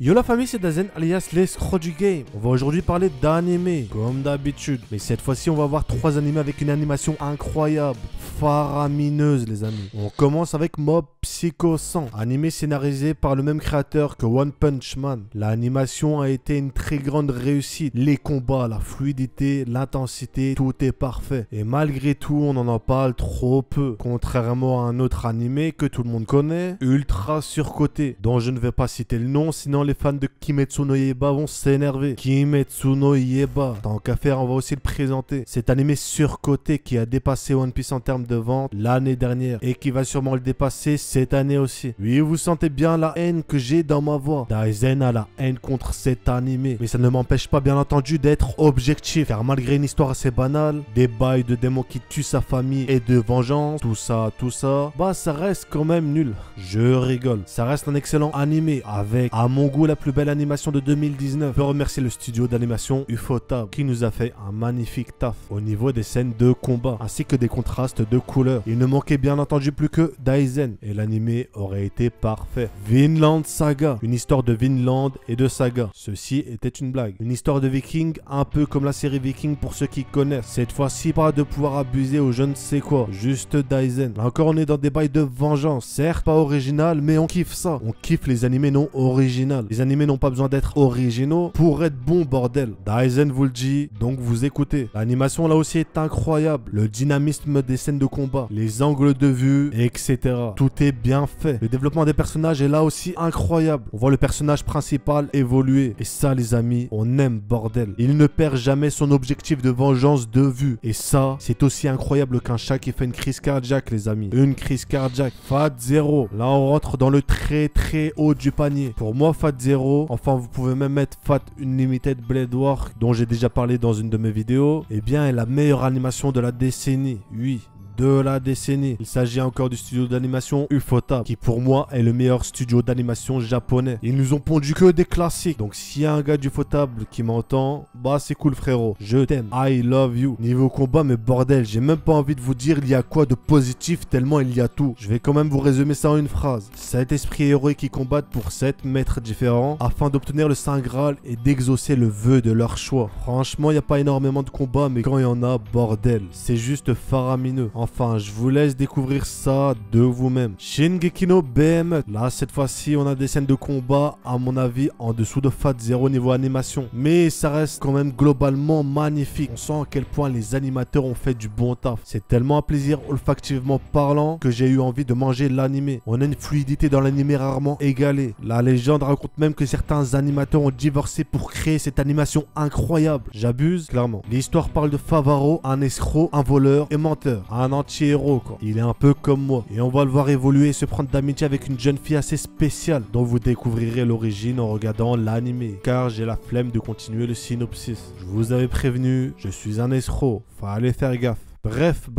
Yo la famille, c'est Dazen alias l'escroc du game. On va aujourd'hui parler d'animé, comme d'habitude. Mais cette fois-ci, on va voir 3 animés avec une animation incroyable, faramineuse les amis. On commence avec Mob Psycho 100, animé scénarisé par le même créateur que One Punch Man. L'animation a été une très grande réussite. Les combats, la fluidité, l'intensité, tout est parfait. Et malgré tout, on en parle trop peu. Contrairement à un autre animé que tout le monde connaît, ultra surcoté, dont je ne vais pas citer le nom, sinon les fans de Kimetsu no Yaiba vont s'énerver. Kimetsu no Yaiba, tant qu'à faire, on va aussi le présenter. Cet animé surcoté qui a dépassé One Piece en termes de vente l'année dernière et qui va sûrement le dépasser cette année aussi. Oui, vous sentez bien la haine que j'ai dans ma voix. Daisen a la haine contre cet animé, mais ça ne m'empêche pas bien entendu d'être objectif, car malgré une histoire assez banale, des bails de démons qui tuent sa famille et de vengeance, tout ça, bah ça reste quand même nul. Je rigole. Ça reste un excellent animé avec, à mon goût, la plus belle animation de 2019. Je veux remercier le studio d'animation Ufotable qui nous a fait un magnifique taf au niveau des scènes de combat ainsi que des contrastes de couleurs. Il ne manquait bien entendu plus que Daisen et l'animé aurait été parfait. Vinland Saga, une histoire de Vinland et de saga. Ceci était une blague. Une histoire de viking un peu comme la série Viking pour ceux qui connaissent. Cette fois-ci, pas de pouvoir abuser ou je ne sais quoi. Juste Daisen. Là encore, on est dans des bails de vengeance. Certes, pas original, mais on kiffe ça. On kiffe les animés non originaux. Les animés n'ont pas besoin d'être originaux pour être bons, bordel. Daisen vous le dit, donc vous écoutez. L'animation là aussi est incroyable. Le dynamisme des scènes de combat, les angles de vue, etc. Tout est bien fait. Le développement des personnages est là aussi incroyable. On voit le personnage principal évoluer. Et ça, les amis, on aime, bordel. Il ne perd jamais son objectif de vengeance de vue. Et ça, c'est aussi incroyable qu'un chat qui fait une crise cardiaque, les amis. Une crise cardiaque. Fat Zero. Là, on rentre dans le très haut du panier. Pour moi, Fat Zero, enfin, vous pouvez même mettre Fat Unlimited Blade Work, dont j'ai déjà parlé dans une de mes vidéos, eh bien, est la meilleure animation de la décennie. Oui, de la décennie. Il s'agit encore du studio d'animation Ufotable, qui pour moi est le meilleur studio d'animation japonais. Ils nous ont pondu que des classiques. Donc s'il y a un gars d'Ufotable qui m'entend, bah c'est cool frérot. Je t'aime. I love you. Niveau combat, mais bordel, j'ai même pas envie de vous dire il y a quoi de positif tellement il y a tout. Je vais quand même vous résumer ça en une phrase. 7 esprits héroïques qui combattent pour 7 maîtres différents afin d'obtenir le Saint Graal et d'exaucer le vœu de leur choix. Franchement, il n'y a pas énormément de combats, mais quand il y en a, bordel, c'est juste faramineux. Enfin, je vous laisse découvrir ça de vous-même. Shingeki no Behemoth. Là, cette fois-ci, on a des scènes de combat, à mon avis, en dessous de Fat Zero niveau animation. Mais ça reste quand même globalement magnifique. On sent à quel point les animateurs ont fait du bon taf. C'est tellement un plaisir olfactivement parlant que j'ai eu envie de manger l'animé. On a une fluidité dans l'animé rarement égalée. La légende raconte même que certains animateurs ont divorcé pour créer cette animation incroyable. J'abuse, clairement. L'histoire parle de Favaro, un escroc, un voleur et menteur. Un anti-héros quoi. Il est un peu comme moi. Et on va le voir évoluer et se prendre d'amitié avec une jeune fille assez spéciale dont vous découvrirez l'origine en regardant l'animé. Car j'ai la flemme de continuer le synopsis. Je vous avais prévenu, je suis un escroc. Fallait faire gaffe. Bref,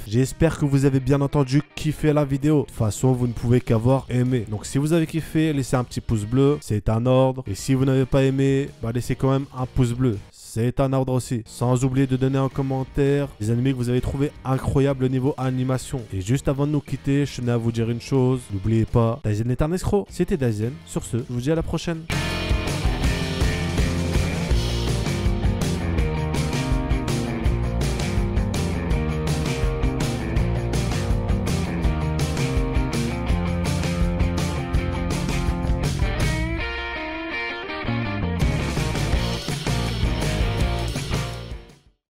j'espère que vous avez bien entendu kiffé la vidéo. De toute façon, vous ne pouvez qu'avoir aimé. Donc si vous avez kiffé, laissez un petit pouce bleu, c'est un ordre. Et si vous n'avez pas aimé, bah laissez quand même un pouce bleu. C'est un ordre aussi. Sans oublier de donner en commentaire les animés que vous avez trouvé incroyables au niveau animation. Et juste avant de nous quitter, je tenais à vous dire une chose. N'oubliez pas, Daisen est un escroc. C'était Daisen. Sur ce, je vous dis à la prochaine.